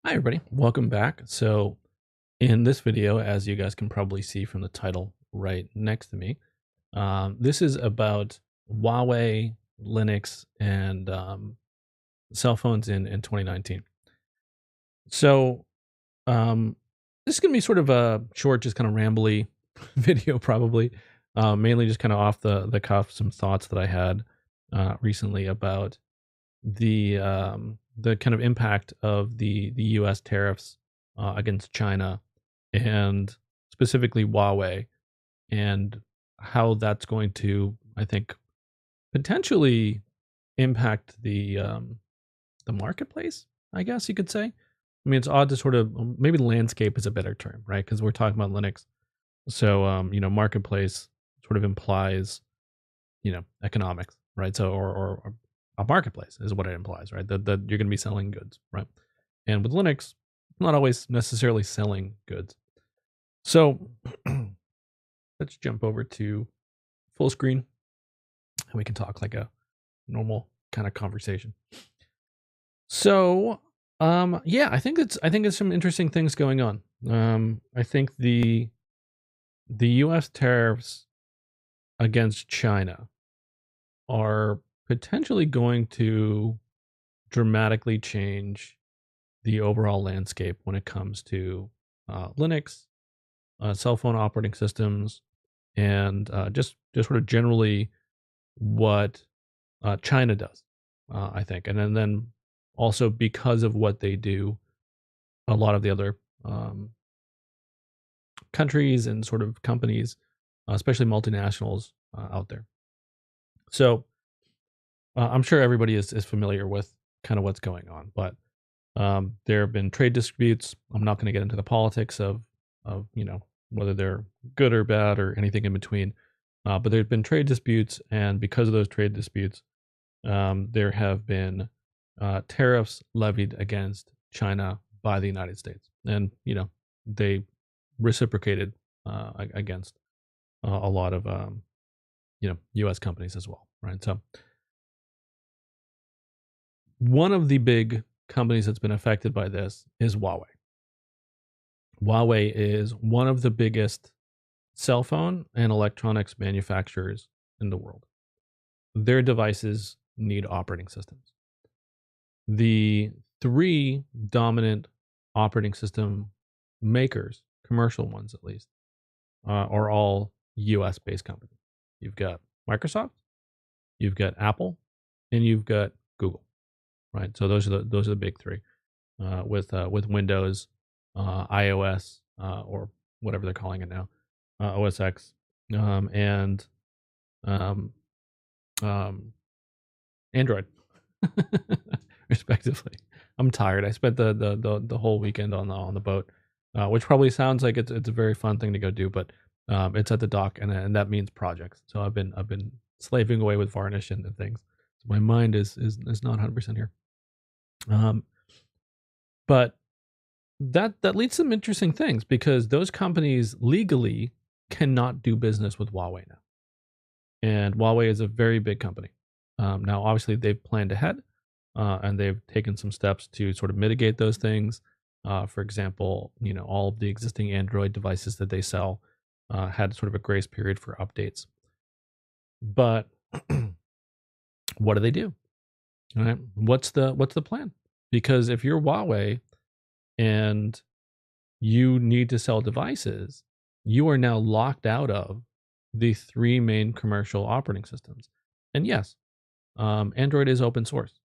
Hi everybody, welcome back. So in this video, as you guys can probably see from the title right next to me, this is about Huawei, Linux, and cell phones in 2019. So um, this is going to be sort of a short, just kind of rambly video probably, mainly just kind of off the cuff, some thoughts that I had recently about the kind of impact of the U.S. tariffs against China and specifically Huawei and how that's going to, I think, potentially impact the marketplace. I guess you could say. I mean, it's odd to sort of maybe landscape is a better term, right? Because we're talking about Linux, so marketplace sort of implies economics, right? So or a marketplace is what it implies, right? That you're going to be selling goods, right? And with Linux, not always necessarily selling goods. So let's jump over to full screen and we can talk like a normal kind of conversation. So yeah, I think it's some interesting things going on. I think the US tariffs against China are potentially going to dramatically change the overall landscape when it comes to Linux, cell phone operating systems, and just sort of generally what China does. I think, and then also because of what they do, a lot of the other countries and sort of companies, especially multinationals out there. So I'm sure everybody is familiar with kind of what's going on, but there have been trade disputes. I'm not going to get into the politics of whether they're good or bad or anything in between. But there have been trade disputes, and because of those trade disputes, there have been tariffs levied against China by the United States, and they reciprocated against a lot of U.S. companies as well, right? So one of the big companies that's been affected by this is Huawei. Huawei is one of the biggest cell phone and electronics manufacturers in the world. Their devices need operating systems. The three dominant operating system makers, commercial ones at least, are all US based companies. You've got Microsoft, you've got Apple, and you've got Google, right? So those are the big three. With Windows, iOS, or whatever they're calling it now, OS X, and um, um, Android, respectively. I'm tired. I spent the whole weekend on the boat, which probably sounds like it's a very fun thing to go do, but it's at the dock, and that means projects. So I've been slaving away with varnish and things. So my mind is not 100% here. Um, but that leads to some interesting things because those companies legally cannot do business with Huawei now, and Huawei is a very big company. Now, obviously, they've planned ahead and they've taken some steps to sort of mitigate those things. For example, all of the existing Android devices that they sell had sort of a grace period for updates. But what do they do? All right, what's the plan? Because if you're Huawei and you need to sell devices, you are now locked out of the three main commercial operating systems. And yes, Android is open source,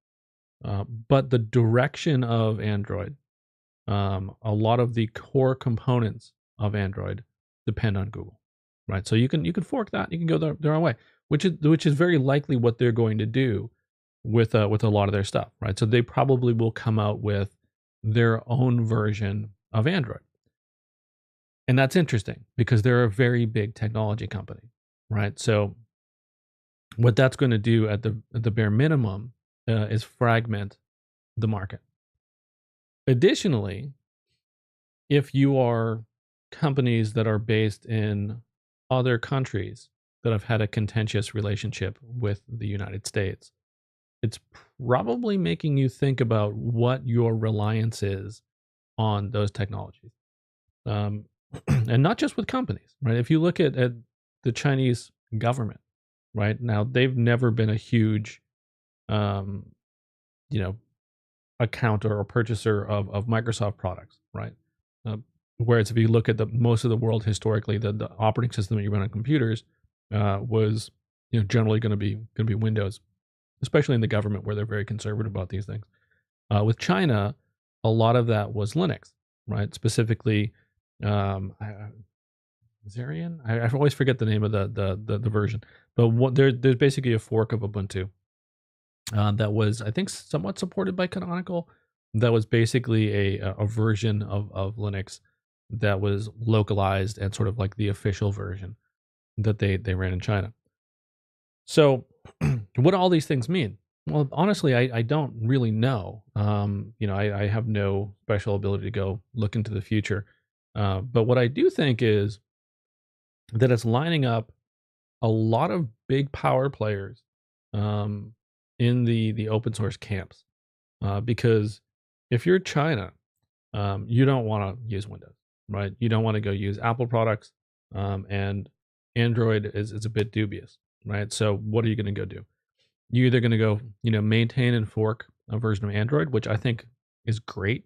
but the direction of Android, a lot of the core components of Android depend on Google, right? So you can fork that, you can go their own way, which is very likely what they're going to do with a lot of their stuff, right? So they probably will come out with their own version of Android. And that's interesting because they're a very big technology company, right? So what that's going to do at the bare minimum is fragment the market. Additionally, if you are companies that are based in other countries that have had a contentious relationship with the United States, it's probably making you think about what your reliance is on those technologies. Um, and not just with companies, right? If you look at the Chinese government, right now, they've never been a huge, um, you know, account or purchaser of Microsoft products, right? Um, Whereas if you look at the most of the world historically, the operating system that you run on computers was generally going to be Windows, especially in the government where they're very conservative about these things. With China, a lot of that was Linux, right? Specifically, Zarian. I always forget the name of the version, but there's basically a fork of Ubuntu that was, I think, somewhat supported by Canonical. That was basically a version of Linux that was localized and sort of like the official version that they ran in China. So, what do all these things mean? Well, honestly, I don't really know. I have no special ability to go look into the future. But what I do think is that it's lining up a lot of big power players um, in the open source camps. Because if you're China, you don't want to use Windows, right? You don't want to go use Apple products, and Android is a bit dubious, right? So what are you going to go do? You're either going to go, maintain and fork a version of Android, which I think is great.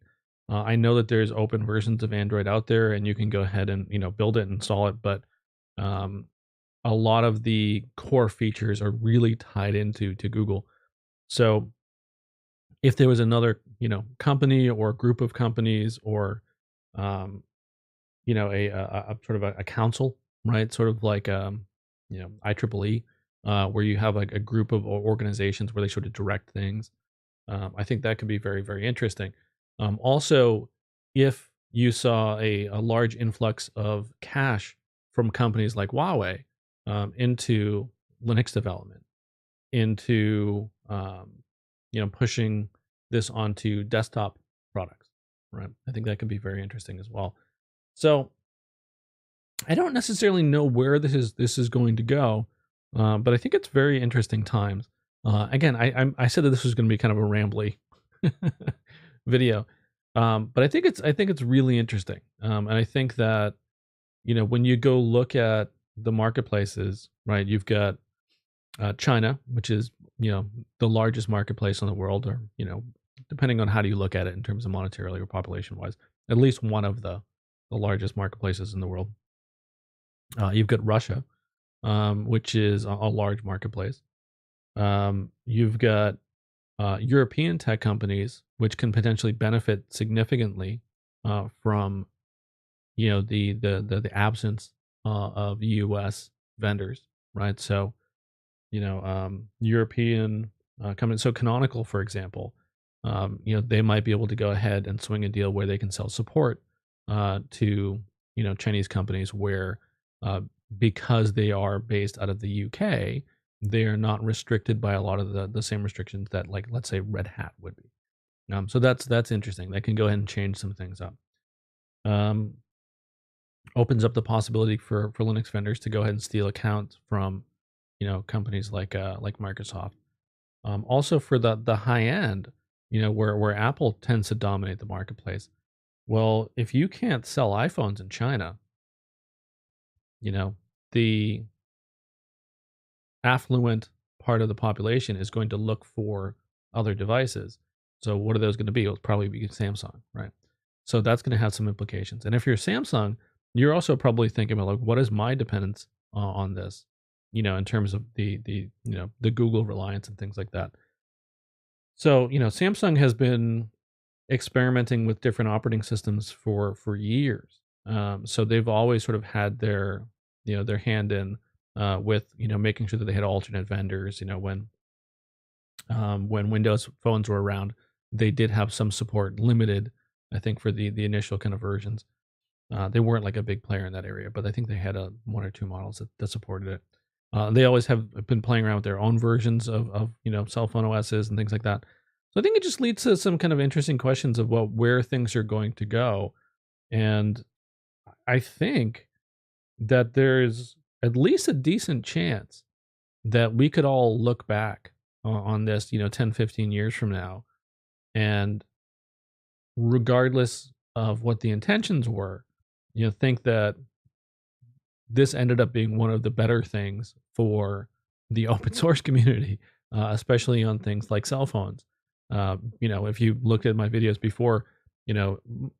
I know that there's open versions of Android out there, and you can go ahead and build it and install it, but um, a lot of the core features are really tied into to Google. So if there was another, company or group of companies or, um, a sort of a council, right? Sort of like, IEEE, where you have like a group of organizations where they sort of direct things. I think that could be very, very interesting. Also, if you saw a large influx of cash from companies like Huawei into Linux development, into pushing this onto desktop products, right? I think that could be very interesting as well. So I don't necessarily know where this is going to go, but I think it's very interesting times. Again, I said that this was going to be kind of a rambly video, but I think it's really interesting, and I think that when you go look at the marketplaces, right? You've got China, which is the largest marketplace in the world, or depending on how do you look at it in terms of monetarily or population wise, at least one of the largest marketplaces in the world. You've got Russia, which is a large marketplace. You've got European tech companies, which can potentially benefit significantly from the absence of U.S. vendors, right? So European companies. So Canonical, for example, they might be able to go ahead and swing a deal where they can sell support to Chinese companies where uh, because they are based out of the UK, they are not restricted by a lot of the same restrictions that, like, let's say Red Hat would be. So that's interesting. They can go ahead and change some things up. Um, Opens up the possibility for Linux vendors to go ahead and steal accounts from companies like Microsoft. Also for the high end, where Apple tends to dominate the marketplace. Well, if you can't sell iPhones in China, the affluent part of the population is going to look for other devices. So what are those going to be? It'll probably be Samsung, right? So that's going to have some implications. And if you're Samsung, you're also probably thinking about, like, what is my dependence on this? In terms of the Google reliance and things like that. So Samsung has been experimenting with different operating systems for years. So they've always sort of had their hand in with making sure that they had alternate vendors. When Windows phones were around, they did have some support, limited, I think, for the initial kind of versions. They weren't like a big player in that area, but I think they had one or two models that supported it. They always have been playing around with their own versions of cell phone OSs and things like that. So I think it just leads to some kind of interesting questions of, well, where things are going to go. And I think that there's at least a decent chance that we could all look back on this 10, 15 years from now, and regardless of what the intentions were, think that this ended up being one of the better things for the open source community, especially on things like cell phones. If you looked at my videos before, and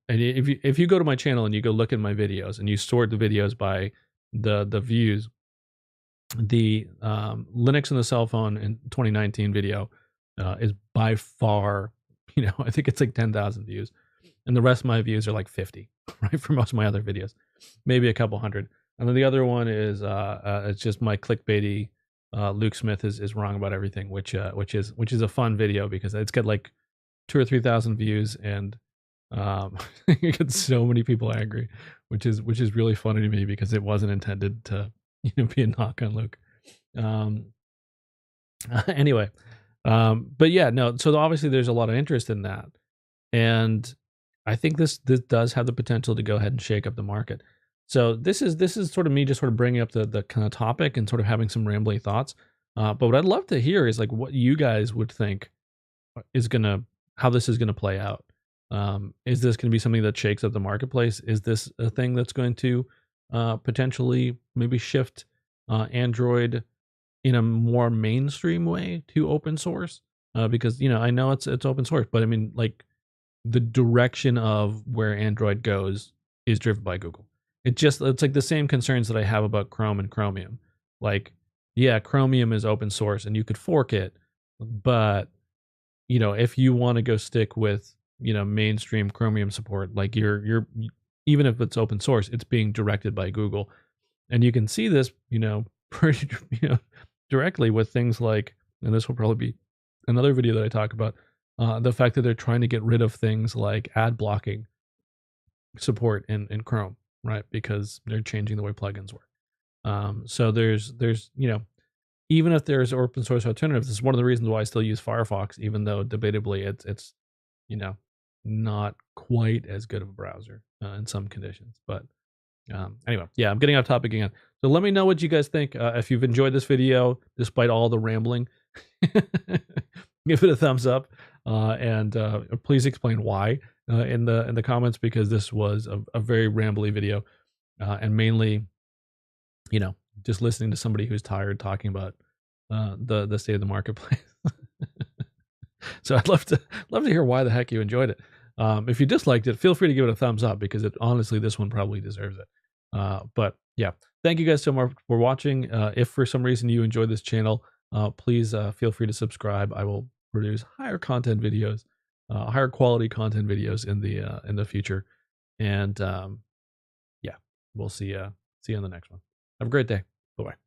if you go to my channel and you go look at my videos and you sort the videos by the views, the Linux and the cell phone in 2019 video is by far, I think it's like 10,000 views, and the rest of my views are like 50, right? For most of my other videos, maybe a couple hundred. And then the other one is it's just my clickbaity. Luke Smith is wrong about everything, which is a fun video because it's got like 2 or 3 thousand views, and you get so many people angry, which is really funny to me because it wasn't intended to be a knock on Luke. Um, anyway, but yeah, no. So obviously there's a lot of interest in that, and I think this does have the potential to go ahead and shake up the market. So this is sort of me just sort of bringing up the kind of topic and sort of having some rambling thoughts. But what I'd love to hear is like what you guys would think is gonna how this is gonna play out. Is this going to be something that shakes up the marketplace? Is this a thing that's going to potentially maybe shift Android in a more mainstream way to open source? Because I know it's open source, but I mean like the direction of where Android goes is driven by Google. It's like the same concerns that I have about Chrome and Chromium. Like, yeah, Chromium is open source and you could fork it, but if you want to go stick with mainstream Chromium support, like you're even if it's open source, it's being directed by Google, and you can see this pretty directly with things like, and this will probably be another video that I talk about, the fact that they're trying to get rid of things like ad blocking support in Chrome, right? Because they're changing the way plugins work. So there's even if there's open source alternatives, this is one of the reasons why I still use Firefox, even though debatably it's not quite as good of a browser in some conditions. But anyway, yeah, I'm getting off topic again. So let me know what you guys think. If you've enjoyed this video, despite all the rambling, give it a thumbs up, and please explain why in the comments, because this was a very rambly video, and mainly, just listening to somebody who's tired talking about the state of the marketplace. So I'd love to hear why the heck you enjoyed it. If you disliked it, feel free to give it a thumbs up, because honestly, this one probably deserves it. But yeah, thank you guys so much for watching. If for some reason you enjoyed this channel, please feel free to subscribe. I will produce higher content videos, higher quality content videos in the future. And yeah, we'll see you on the next one. Have a great day. Bye bye.